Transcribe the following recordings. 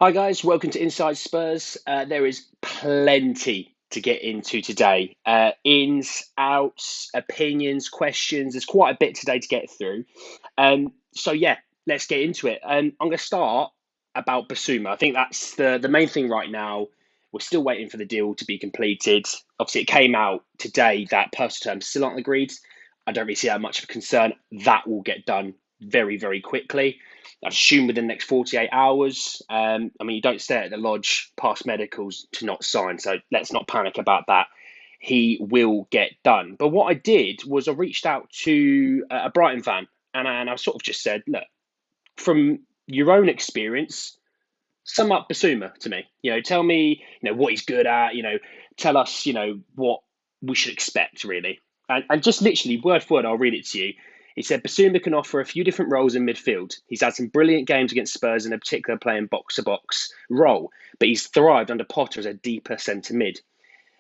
Hi guys, welcome to Inside Spurs. There is plenty to get into today. Ins, outs, opinions, questions. There's quite a bit today to get through. So yeah, let's get into it. I'm going to start about Bissouma. I think that's the main thing right now. We're still waiting for the deal to be completed. Obviously, it came out today that personal terms still aren't agreed. I don't really see that much of a concern. That will get done very, very quickly. I assume within the next 48 hours. You don't stay at the lodge past medicals to not sign, so let's not panic about that. He will get done. But what I did was I reached out to a Brighton fan, and I sort of just said, look, from your own experience, sum up Basuma to me. Tell me, what he's good at. Tell us, what we should expect really. And just literally word for word, I'll read it to you. He said Basuma can offer a few different roles in midfield. He's had some brilliant games against Spurs, in a particular playing box to box role, but he's thrived under Potter as a deeper centre mid.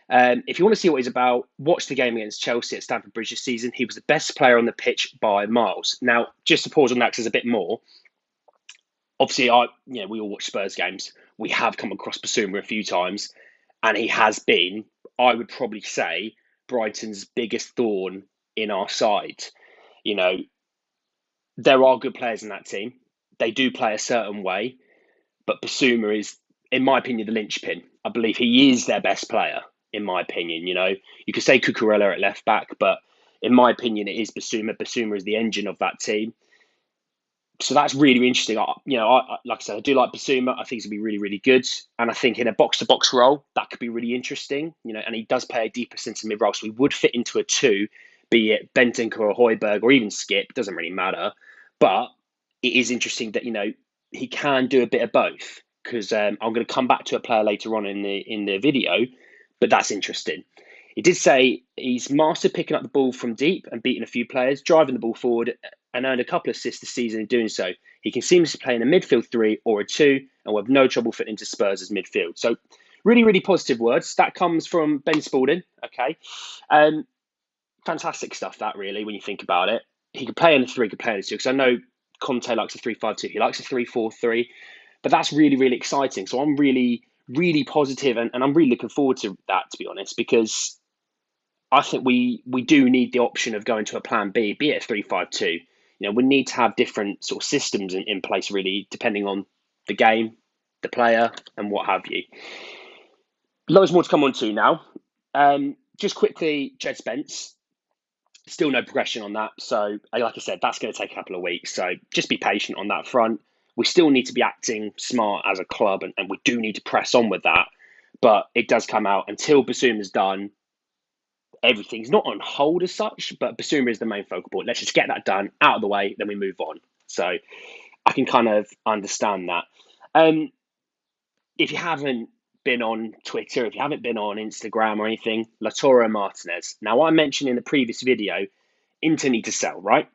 If you want to see what he's about, watch the game against Chelsea at Stamford Bridge this season. He was the best player on the pitch by miles. Now, just to pause on that, because there's a bit more. Obviously, we all watch Spurs games. We have come across Bissouma a few times, and he has been, I would probably say, Brighton's biggest thorn in our side. You know, there are good players in that team. They do play a certain way, but Bissouma is, in my opinion, the linchpin. I believe he is their best player, in my opinion. You could say Cucurella at left back, but in my opinion, it is Bissouma. Bissouma is the engine of that team. So that's really interesting. Like I said, I do like Bissouma. I think he's gonna be really, really good, and I think in a box-to-box role that could be really interesting. And he does play a deeper centre mid role, so he would fit into a two, be it Bentancur or Højbjerg or even Skip. Doesn't really matter, but it is interesting that he can do a bit of both. Because I'm going to come back to a player later on in the video, but that's interesting. He did say he's mastered picking up the ball from deep and beating a few players, driving the ball forward, and earned a couple of assists this season in doing so. He can seamlessly play in a midfield three or a two, and will have no trouble fitting into Spurs as midfield. So, really, really positive words. That comes from Ben Spalding. Okay, fantastic stuff. That really, when you think about it, he could play in a three, he could play in a two. Because I know Conte likes a 3-5-2. He likes a 3-4-3, but that's really, really exciting. So I'm really, really positive, and I'm really looking forward to that, to be honest, because I think we do need the option of going to a plan B, be it a 3-5-2. We need to have different sort of systems in place, really, depending on the game, the player, and what have you. Loads more to come on to now. Just quickly, Jed Spence. Still no progression on that. So, like I said, that's going to take a couple of weeks. So, just be patient on that front. We still need to be acting smart as a club, and we do need to press on with that. But it does come out until Bissouma's done. Everything's not on hold as such, but Bissouma is the main focal point. Let's just get that done out of the way, then we move on. So I can kind of understand that. If you haven't been on Twitter, if you haven't been on Instagram or anything, Lautaro Martinez. Now, I mentioned in the previous video, Inter need to sell, right?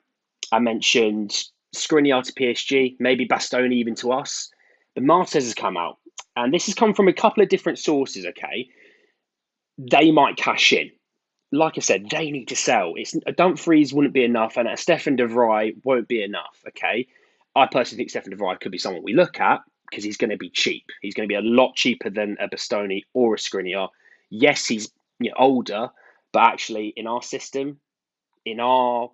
I mentioned Skriniar to PSG, maybe Bastoni even to us. But Martinez has come out, and this has come from a couple of different sources, okay? They might cash in. Like I said, they need to sell. A Dumfries wouldn't be enough, and a Stefan de Vrij won't be enough. Okay, I personally think Stefan de Vrij could be someone we look at because he's going to be cheap. He's going to be a lot cheaper than a Bastoni or a Skriniar. Yes, he's older, but actually in our system, in our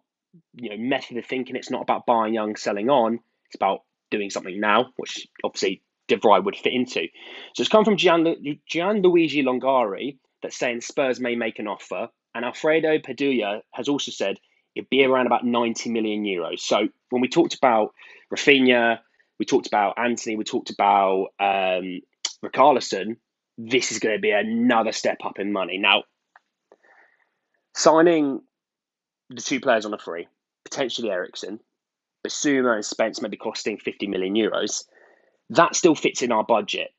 method of thinking, it's not about buying young, selling on. It's about doing something now, which obviously de Vrij would fit into. So it's come from Gianluigi Longari that's saying Spurs may make an offer. And Alfredo Padilla has also said it'd be around about 90 million euros. So when we talked about Rafinha, we talked about Anthony, we talked about Richarlison, this is going to be another step up in money. Now, signing the two players on a free, potentially Eriksen, Bissouma and Spence may be costing 50 million euros. That still fits in our budget.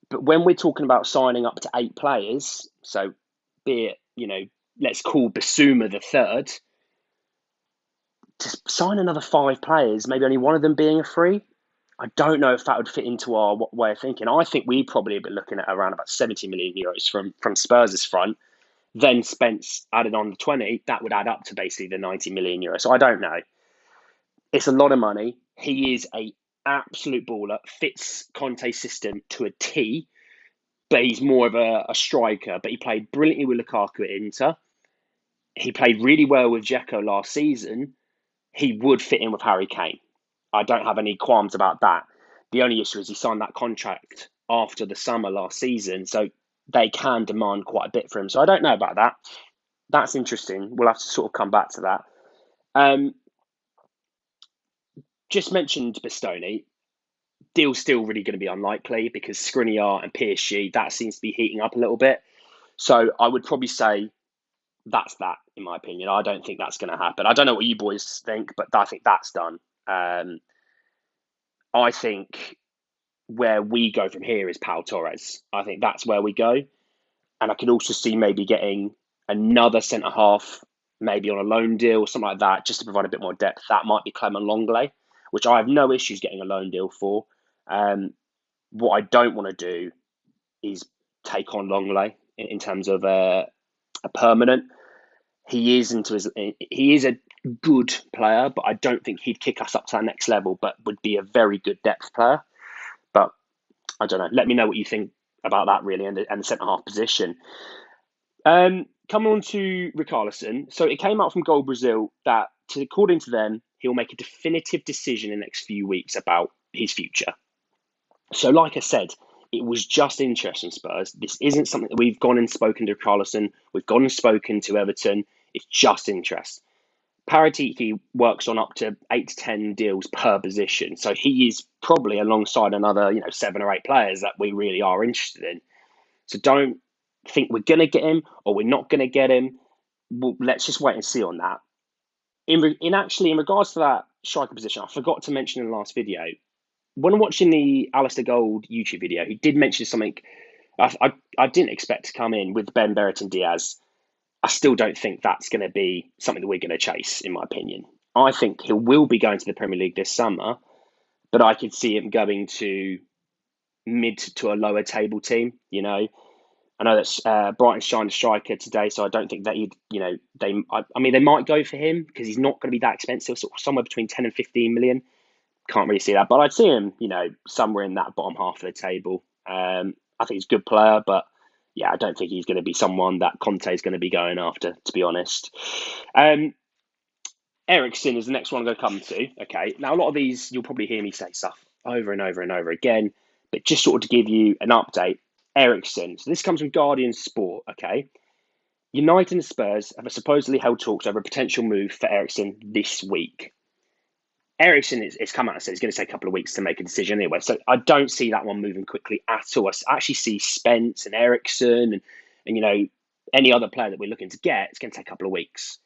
But when we're talking about signing up to 8 players, so be it, let's call Bissouma the third, to sign another 5 players, maybe only one of them being a free, I don't know if that would fit into our way of thinking. I think we probably be looking at around about 70 million euros from Spurs' front. Then Spence added on the 20, that would add up to basically the 90 million euros. So I don't know. It's a lot of money. He is a absolute baller, fits Conte's system to a T, but he's more of a striker. But he played brilliantly with Lukaku at Inter. He played really well with Dzeko last season. He would fit in with Harry Kane. I don't have any qualms about that. The only issue is he signed that contract after the summer last season, so they can demand quite a bit for him. So I don't know about that. That's interesting. We'll have to sort of come back to that. Just mentioned Bastoni. Deal's still really going to be unlikely because Skriniar and PSG, that seems to be heating up a little bit. So I would probably say that's that, in my opinion. I don't think that's going to happen. I don't know what you boys think, but I think that's done. I think where we go from here is Pau Torres. I think that's where we go. And I could also see maybe getting another centre half, maybe on a loan deal or something like that, just to provide a bit more depth. That might be Clement Longley, which I have no issues getting a loan deal for. What I don't want to do is take on Longley in terms of a permanent. He is a good player, but I don't think he'd kick us up to that next level, but would be a very good depth player. But I don't know. Let me know what you think about that, really, and the centre half position. Coming on to Richarlison. So it came out from Goal Brazil that, according to them, he'll make a definitive decision in the next few weeks about his future. So, like I said, it was just interest in Spurs. This isn't something that we've gone and spoken to Richarlison. We've gone and spoken to Everton. It's just interest. Paratiki works on up to 8 to 10 deals per position. So he is probably alongside another, 7 or 8 players that we really are interested in. So don't think we're going to get him or we're not going to get him. Well, let's just wait and see on that. In regards to that striker position, I forgot to mention in the last video, when I'm watching the Alistair Gold YouTube video, he did mention something I didn't expect to come in with Ben Brereton Diaz. I still don't think that's going to be something that we're going to chase, in my opinion. I think he will be going to the Premier League this summer, but I could see him going to mid to a lower table team. I know that Brighton signed a striker today, so I don't think that they might go for him because he's not going to be that expensive, sort of somewhere between 10 and 15 million. Can't really see that, but I'd see him, somewhere in that bottom half of the table. I think he's a good player, but yeah, I don't think he's going to be someone that Conte is going to be going after, to be honest. Eriksen is the next one I'm going to come to. Okay, now a lot of these, you'll probably hear me say stuff over and over and over again, but just sort of to give you an update, Eriksen. So this comes from Guardian Sport, okay? United and Spurs have supposedly held talks over a potential move for Eriksen this week. Eriksen is come out and said it's going to take a couple of weeks to make a decision anyway. So I don't see that one moving quickly at all. I actually see Spence and Eriksen and any other player that we're looking to get, it's going to take a couple of weeks.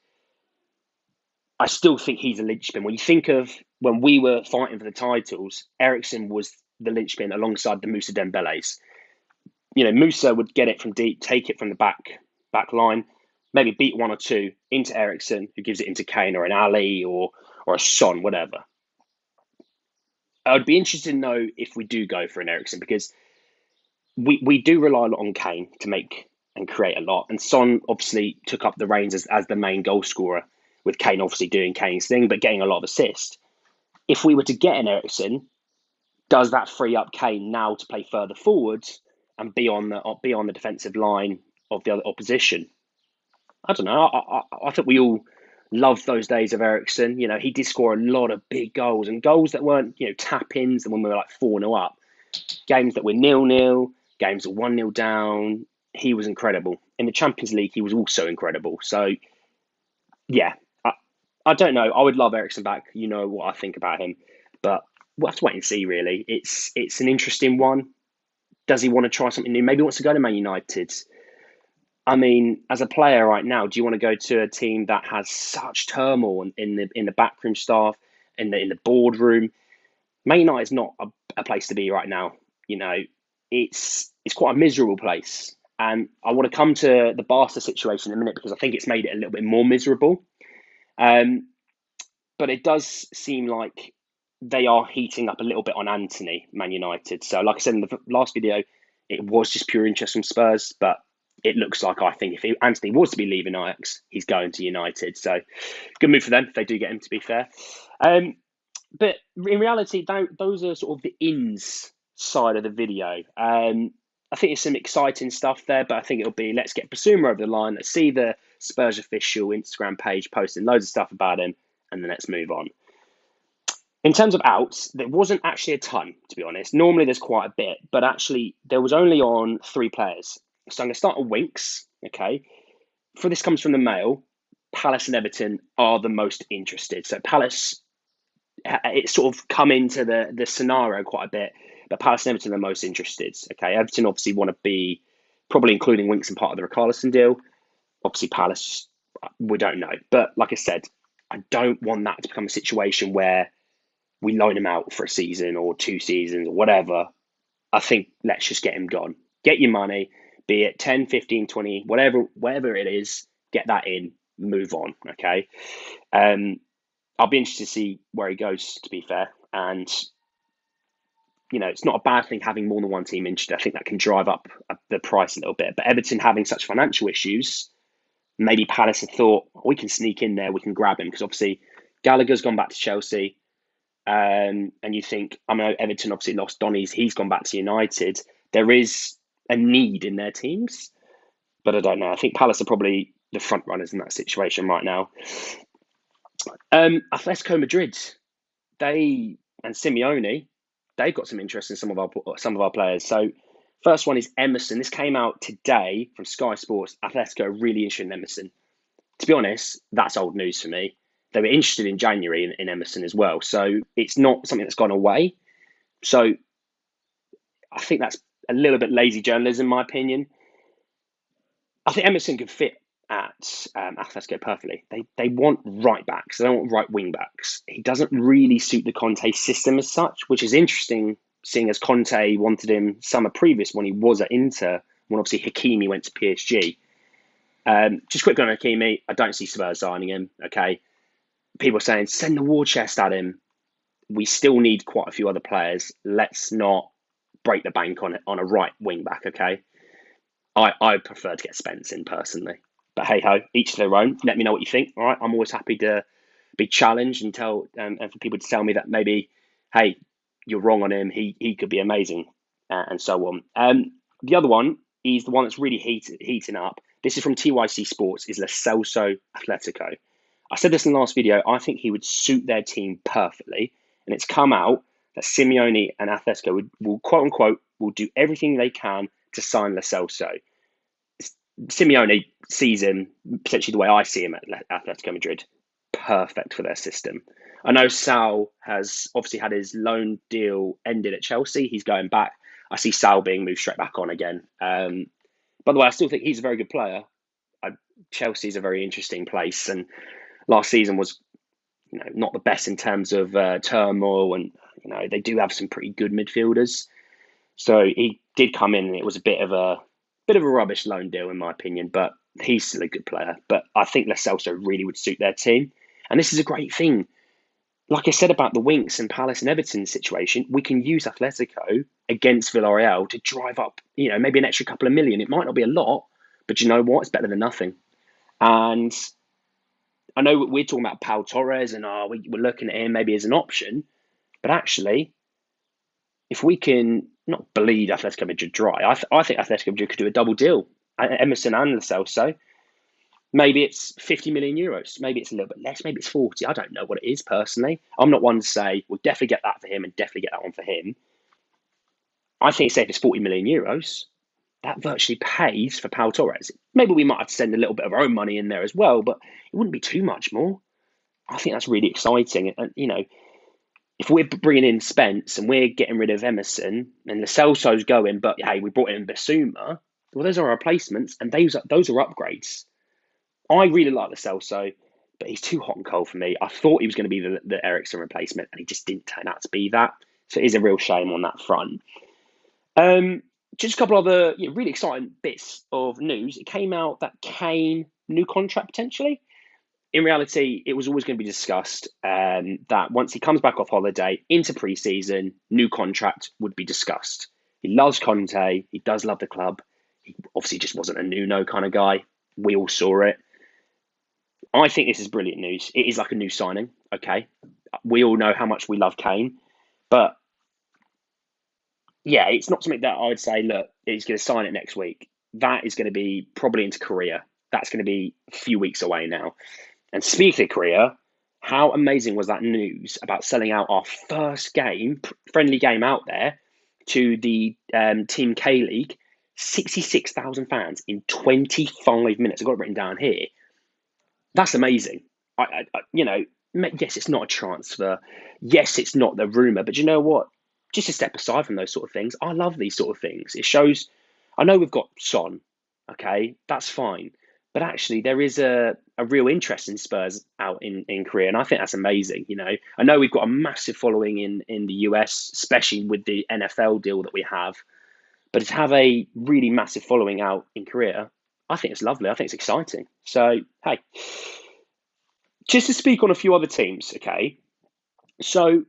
I still think he's a linchpin. When you think of when we were fighting for the titles, Eriksen was the linchpin alongside the Moussa Dembélés. Moussa would get it from deep, take it from the back line, maybe beat one or two into Eriksen, who gives it into Kane or an Ali or a Son, whatever. I would be interested to know if we do go for an Eriksen because we do rely a lot on Kane to make and create a lot. And Son obviously took up the reins as the main goal scorer, with Kane obviously doing Kane's thing, but getting a lot of assists. If we were to get an Eriksen, does that free up Kane now to play further forwards and be on the defensive line of the other opposition? I don't know. I think we all loved those days of Eriksen. He did score a lot of big goals and goals that weren't, tap-ins and when we were like 4-0 up. Games that were 0-0, games that 1-0 down. He was incredible. In the Champions League, he was also incredible. So, yeah, I don't know. I would love Eriksen back. You know what I think about him. But we'll have to wait and see, really. It's an interesting one. Does he want to try something new? Maybe he wants to go to Man United. I mean, as a player right now, do you want to go to a team that has such turmoil in the backroom staff, in the boardroom? Man United is not a place to be right now. It's quite a miserable place, and I want to come to the Barca situation in a minute because I think it's made it a little bit more miserable. But it does seem like they are heating up a little bit on Anthony, Man United. So, like I said in the last video, it was just pure interest from Spurs, but it looks like, I think, if Anthony was to be leaving Ajax, he's going to United. So, good move for them if they do get him, to be fair. But in reality, those are sort of the ins side of the video. I think there's some exciting stuff there, but I think it'll be let's get Bissouma over the line. Let's see the Spurs official Instagram page posting loads of stuff about him, and then let's move on. In terms of outs, there wasn't actually a ton, to be honest. Normally there's quite a bit, but actually there was only on 3 players. So I'm going to start with Winks, okay? For this comes from the Mail. Palace and Everton are the most interested. So Palace, it's sort of come into the scenario quite a bit, but Palace and Everton are the most interested. Okay, Everton obviously want to be probably including Winks in part of the Richarlison deal. Obviously Palace, we don't know. But like I said, I don't want that to become a situation where we loan him out for a season or 2 seasons or whatever. I think let's just get him gone. Get your money, be it 10, 15, 20, whatever it is, get that in, move on, okay? I'll be interested to see where he goes, to be fair. And, it's not a bad thing having more than one team interested. I think that can drive up the price a little bit. But Everton having such financial issues, maybe Palace have thought, we can sneak in there, we can grab him. Because obviously Gallagher's gone back to Chelsea. And you think, I know Everton obviously lost Donny's, he's gone back to United. There is a need in their teams, but I don't know. I think Palace are probably the front runners in that situation right now. Atletico Madrid, they and Simeone, they've got some interest in some of our players. So first one is Emerson. This came out today from Sky Sports. Atletico are really interested in Emerson. To be honest, that's old news for me. They were interested in January in Emerson as well. So it's not something that's gone away. So I think that's a little bit lazy journalism, in my opinion. I think Emerson could fit at Atletico perfectly. They want right backs. They don't want right wing backs. He doesn't really suit the Conte system as such, which is interesting, seeing as Conte wanted him summer previous when he was at Inter, when obviously Hakimi went to PSG. Just quickly on Hakimi, I don't see Spurs signing him, okay? People are saying, send the war chest at him. We still need quite a few other players. Let's not break the bank on a right wing back, okay? I prefer to get Spence in personally. But hey ho, each to their own. Let me know what you think. All right, I'm always happy to be challenged and and for people to tell me that maybe, hey, you're wrong on him. He could be amazing, and so on. The other one is the one that's really heating up. This is from TYC Sports. Is Lo Celso Atletico. I said this in the last video. I think he would suit their team perfectly, and it's come out that Simeone and Atletico will quote unquote will do everything they can to sign Lo Celso. Simeone sees him potentially the way I see him at Atletico Madrid, perfect for their system. I know Sal has obviously had his loan deal ended at Chelsea. He's going back. I see Sal being moved straight back on again. By the way, I still think he's a very good player. Chelsea's a very interesting place, and last season was, not the best in terms of turmoil, and they do have some pretty good midfielders. So he did come in, and it was a bit of a rubbish loan deal in my opinion, but he's still a good player. But I think Lo Celso really would suit their team, and this is a great thing. Like I said about the Winks and Palace and Everton situation, we can use Atletico against Villarreal to drive up, maybe an extra couple of million. It might not be a lot, but you know what? It's better than nothing. And I know we're talking about Pau Torres and we're looking at him maybe as an option, but actually, if we can not bleed Atletico Madrid dry, I think Atletico Madrid could do a double deal. Emerson and Lo Celso. Maybe it's 50 million euros. Maybe it's a little bit less. Maybe it's 40. I don't know what it is personally. I'm not one to say we'll definitely get that for him and definitely get that one for him. I think say if it's 40 million euros, that virtually pays for Pau Torres. Maybe we might have to send a little bit of our own money in there as well, but it wouldn't be too much more. I think that's really exciting. And, if we're bringing in Spence and we're getting rid of Emerson and Lo Celso's going, but hey, we brought in Bissouma, well, those are replacements and those are upgrades. I really like Lo Celso, but he's too hot and cold for me. I thought he was going to be the Eriksen replacement, and he just didn't turn out to be that. So it is a real shame on that front. Just a couple other really exciting bits of news. It came out that Kane, new contract potentially. In reality, it was always going to be discussed that once he comes back off holiday into pre-season, new contract would be discussed. He loves Conte. He does love the club. He obviously just wasn't a Nuno kind of guy. We all saw it. I think this is brilliant news. It is like a new signing, okay? we all know how much we love Kane, but yeah, it's not something that I would say, look, he's going to sign it next week. That is going to be probably into Korea. That's going to be a few weeks away now. And speaking of Korea, how amazing was that news about selling out our first game, friendly game out there to the Team K League? 66,000 fans in 25 minutes. I've got it written down here. That's amazing. Yes, it's not a transfer. Yes, it's not the rumor, but you know what? Just a step aside from those sort of things, I love these sort of things. It shows. I know we've got Son, okay, that's fine, but actually there is a real interest in Spurs out in Korea, and I think that's amazing. I know we've got a massive following in the US, especially with the NFL deal that we have, but to have a really massive following out in Korea, I think it's lovely. I think it's exciting. So hey, just to speak on a few other teams, okay? So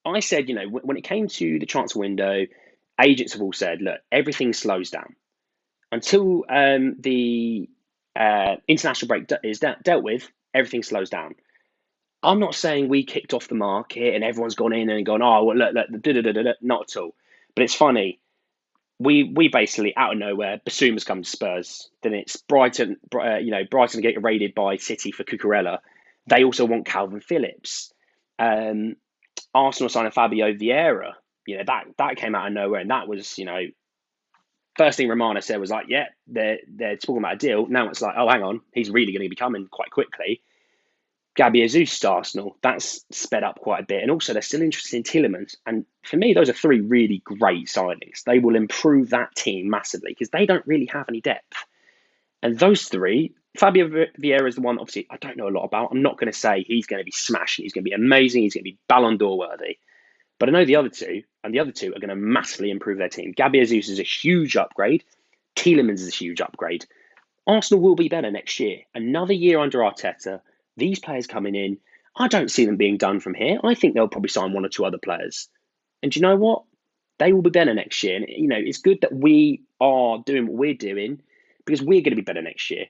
I said, when it came to the transfer window, agents have all said, look, everything slows down until the international break is dealt with. Everything slows down. I'm not saying we kicked off the market and everyone's gone in and gone, oh, well, look, not at all. But it's funny. We basically out of nowhere, Bissouma's come to Spurs. Then it's Brighton. Brighton get raided by City for Cucurella. They also want Calvin Phillips. Arsenal signing Fabio Vieira. That came out of nowhere, and that was first thing Romano said was like, yeah, they're talking about a deal. Now it's like, oh, hang on, he's really going to be coming quite quickly. Gabby Jesus to Arsenal, that's sped up quite a bit. And also, they're still interested in Tielemans. And for me, those are three really great signings. They will improve that team massively because they don't really have any depth. And those three, Fabio Vieira is the one, obviously, I don't know a lot about. I'm not going to say he's going to be smashing. He's going to be amazing. He's going to be Ballon d'Or worthy. But I know the other two, and the other two are going to massively improve their team. Gabby Jesus is a huge upgrade. Tielemans is a huge upgrade. Arsenal will be better next year. Another year under Arteta. These players coming in, I don't see them being done from here. I think they'll probably sign one or two other players. And do you know what? They will be better next year. And, it's good that we are doing what we're doing because we're going to be better next year.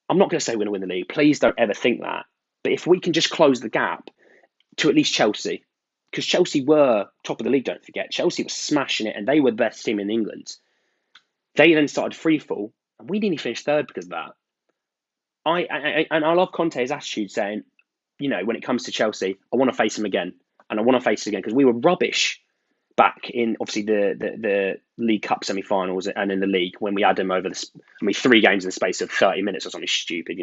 I'm not going to say we're going to win the league. Please don't ever think that. But if we can just close the gap to at least Chelsea, because Chelsea were top of the league, don't forget. Chelsea was smashing it and they were the best team in England. They then started free fall and we nearly finished third because of that. I love Conte's attitude saying, when it comes to Chelsea, I want to face them again. And I want to face it again because we were rubbish back in, obviously, the League Cup semi-finals and in the league when we had them over 3 games in the space of 30 minutes or something stupid,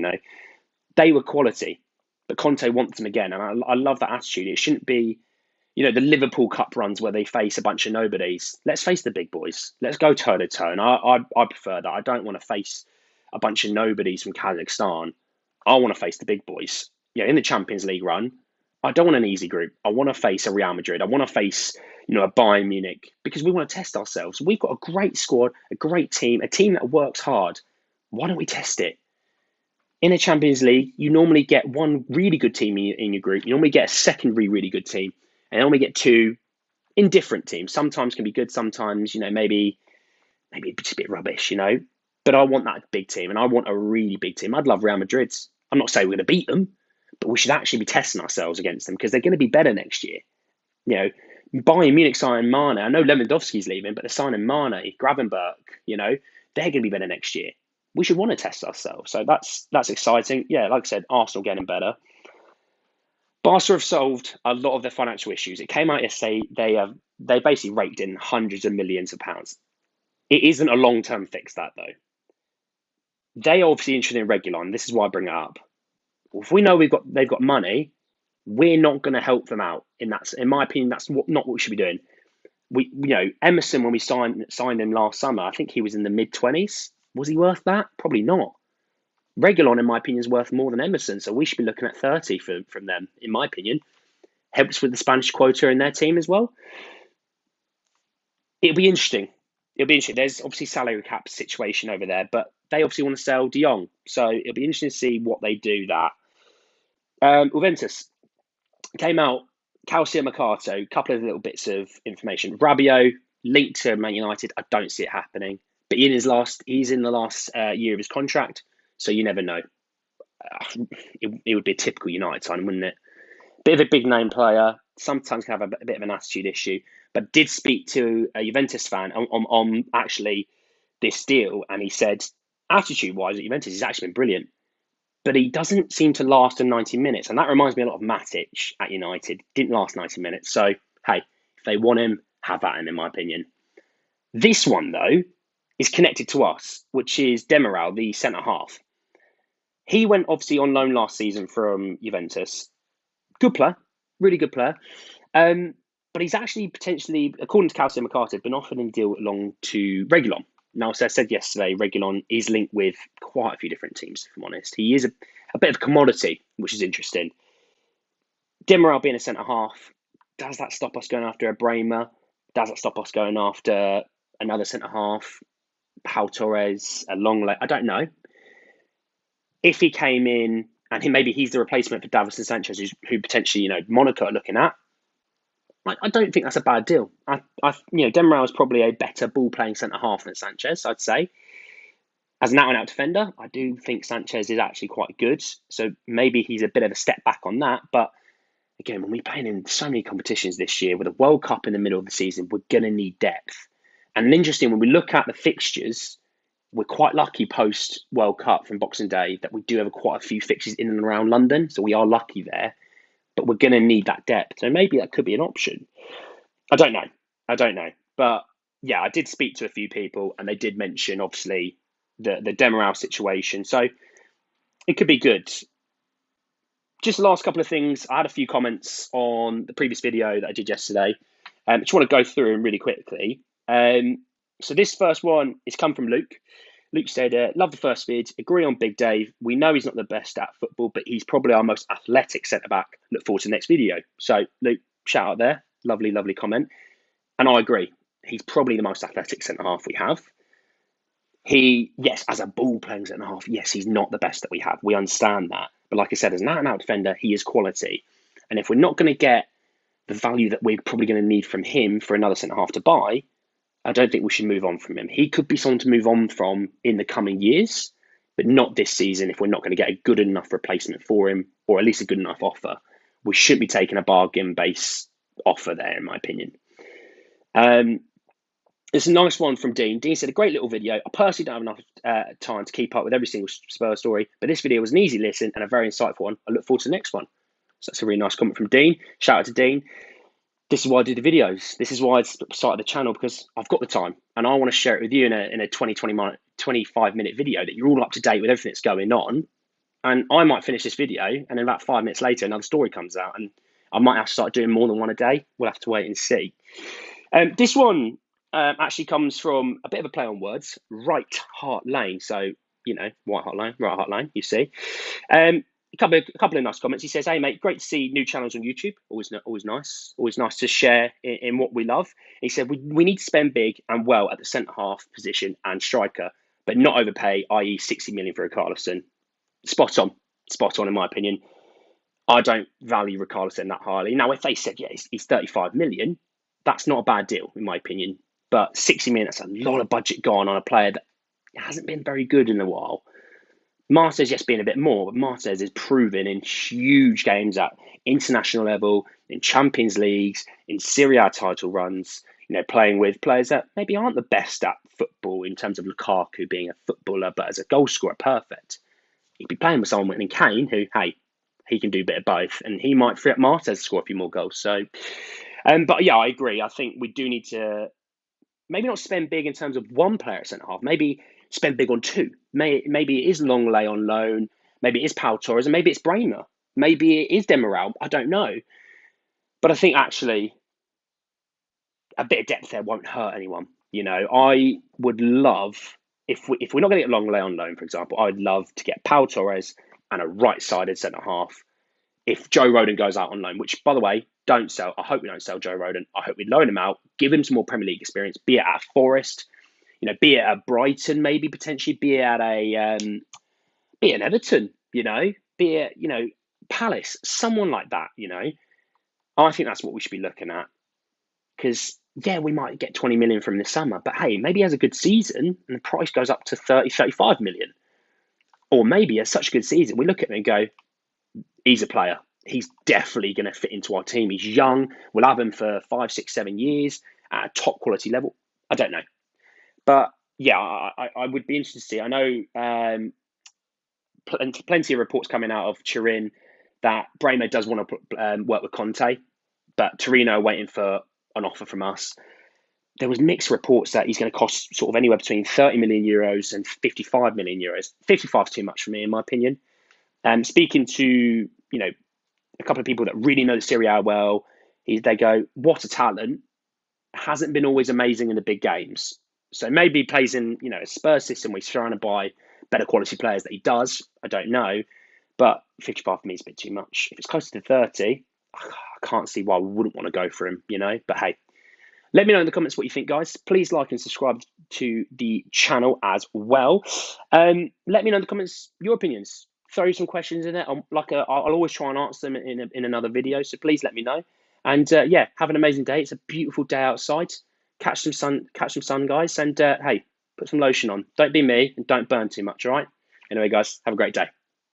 They were quality. But Conte wants them again. And I love that attitude. It shouldn't be, the Liverpool Cup runs where they face a bunch of nobodies. Let's face the big boys. Let's go toe-to-toe. And I prefer that. I don't want to face a bunch of nobodies from Kazakhstan. I want to face the big boys. In the Champions League run, I don't want an easy group. I want to face a Real Madrid. I want to face, a Bayern Munich because we want to test ourselves. We've got a great squad, a great team, a team that works hard. Why don't we test it? In a Champions League, you normally get one really good team in your group. You normally get a secondary really good team. And then we get 2 indifferent teams. Sometimes can be good. Sometimes, maybe just a bit rubbish, But I want that big team, and I want a really big team. I'd love Real Madrid. I'm not saying we're going to beat them, but we should actually be testing ourselves against them because they're going to be better next year. Bayern Munich signing Mane. I know Lewandowski's leaving, but they're signing Mane, Gravenberch. They're going to be better next year. We should want to test ourselves. So that's exciting. Yeah, like I said, Arsenal getting better. Barca have solved a lot of their financial issues. It came out yesterday. They basically raked in hundreds of millions of pounds. It isn't a long-term fix, that though. They are obviously interested in Reguilon. This is why I bring it up. If we know they've got money, we're not going to help them out. In my opinion, that's not what we should be doing. Emerson, when we signed him last summer, I think he was in the mid-20s. Was he worth that? Probably not. Reguilon, in my opinion, is worth more than Emerson, so we should be looking at 30 from them, in my opinion. Helps with the Spanish quota in their team as well. It'll be interesting. There's obviously salary cap situation over there, but they obviously want to sell De Jong, so it'll be interesting to see what they do. That Juventus came out. Calcio Mercato, a couple of little bits of information. Rabiot linked to Man United. I don't see it happening, but he's in the last year of his contract, so you never know. It would be a typical United signing, wouldn't it? Bit of a big name player, sometimes can have a bit of an attitude issue, but did speak to a Juventus fan on actually this deal, and he said, attitude wise at Juventus, he's actually been brilliant, but he doesn't seem to last in 90 minutes. And that reminds me a lot of Matic at United. Didn't last 90 minutes. So, hey, if they want him, have at him, in my opinion. This one, though, is connected to us, which is Demiral, the centre half. He went obviously on loan last season from Juventus. Good player, really good player. But he's actually potentially, according to Calcio Mercato, been offered a deal along to Reguilon. Now, as I said yesterday, Reguilon is linked with quite a few different teams, if I'm honest. He is a bit of a commodity, which is interesting. Demiral being a centre-half, does that stop us going after a Bremer? Does that stop us going after another centre-half? Pau Torres, a long leg? I don't know. If he came in, and maybe he's the replacement for Davinson Sanchez, who potentially, Monaco are looking at, I don't think that's a bad deal. Demiral is probably a better ball-playing centre-half than Sanchez, I'd say. As an out-and-out defender, I do think Sanchez is actually quite good. So maybe he's a bit of a step back on that. But again, when we're playing in so many competitions this year, with a World Cup in the middle of the season, we're going to need depth. And interesting, when we look at the fixtures, we're quite lucky post-World Cup from Boxing Day that we do have quite a few fixtures in and around London. So we are lucky there. But we're going to need that depth. So maybe that could be an option. I don't know. But yeah, I did speak to a few people and they did mention, obviously, the Demiral situation. So it could be good. Just the last couple of things. I had a few comments on the previous video that I did yesterday. I just want to go through them really quickly. So this first one is come from Luke. Luke said, love the first vid, agree on Big Dave. We know he's not the best at football, but he's probably our most athletic centre-back. Look forward to the next video. So, Luke, shout out there. Lovely, lovely comment. And I agree. He's probably the most athletic centre-half we have. Yes, as a ball-playing centre-half, yes, he's not the best that we have. We understand that. But like I said, as an out-and-out defender, he is quality. And if we're not going to get the value that we're probably going to need from him for another centre-half to buy, I don't think we should move on from him. He could be someone to move on from in the coming years, but not this season if we're not going to get a good enough replacement for him, or at least a good enough offer. We should be taking a bargain-based offer there, in my opinion. It's a nice one from Dean. Dean said, a great little video. I personally don't have enough time to keep up with every single Spurs story, but this video was an easy listen and a very insightful one. I look forward to the next one. So that's a really nice comment from Dean. Shout out to Dean. This is why I do the videos. This is why I started the channel, because I've got the time and I want to share it with you in a 25-minute video that you're all up to date with everything that's going on. And I might finish this video and then about 5 minutes later, another story comes out and I might have to start doing more than one a day. We'll have to wait and see. This one actually comes from a bit of a play on words, Right Heart Lane. So, White Hart Lane, Right Heart Lane, you see. A couple of nice comments. He says, hey, mate, great to see new channels on YouTube. Always nice. Always nice to share in what we love. He said, we need to spend big and well at the centre-half position and striker, but not overpay, i.e. 60 million for Richarlison. Spot on, in my opinion. I don't value Richarlison that highly. Now, if they said, yeah, he's 35 million, that's not a bad deal, in my opinion. But 60 million, that's a lot of budget gone on a player that hasn't been very good in a while. Martinez, yes, being a bit more, but Martinez is proven in huge games at international level, in Champions Leagues, in Serie A title runs, playing with players that maybe aren't the best at football in terms of Lukaku being a footballer, but as a goal scorer, perfect. He'd be playing with someone like Kane who, hey, he can do a bit of both, and he might free up Martinez to score a few more goals. So, but yeah, I agree. I think we do need to maybe not spend big in terms of one player at centre half, maybe spend big on two. Maybe it is Longley on loan, maybe it is Pau Torres, and maybe it's Bremer. Maybe it is Demiral. I don't know. But I think actually a bit of depth there won't hurt anyone. I would love, if we're not going to get Longley on loan, for example, I'd love to get Pau Torres and a right-sided centre-half if Joe Rodon goes out on loan, which, by the way, don't sell. I hope we don't sell Joe Rodon. I hope we loan him out, give him some more Premier League experience, be it at Forest, be it at Brighton, maybe potentially, be it at an Everton, be it, Palace, someone like that, I think that's what we should be looking at. Because, yeah, we might get 20 million from this summer, but hey, maybe he has a good season and the price goes up to 30, 35 million. Or maybe he has such a good season, we look at him and go, he's a player. he's definitely going to fit into our team. He's young. We'll have him for 5, 6, 7 years at a top quality level. I don't know. But yeah, I would be interested to see. I know plenty of reports coming out of Turin that Bremo does want to work with Conte, but Torino are waiting for an offer from us. There was mixed reports that he's going to cost sort of anywhere between 30 million euros and 55 million euros. 55 is too much for me, in my opinion. Speaking to a couple of people that really know the Serie A well, they go, "What a talent! Hasn't been always amazing in the big games." So maybe he plays in a Spurs system where he's trying to buy better quality players that he does. I don't know, but 55 for me is a bit too much. If it's closer to 30, I can't see why we wouldn't want to go for him. But hey. Let me know in the comments what you think, guys. Please like and subscribe to the channel as well. Let me know in the comments your opinions. Throw some questions in it. I'll always try and answer them in another video. So please let me know. And yeah, have an amazing day. It's a beautiful day outside. Catch some sun, guys. And hey, put some lotion on. Don't be me and don't burn too much. All right. Anyway, guys, have a great day.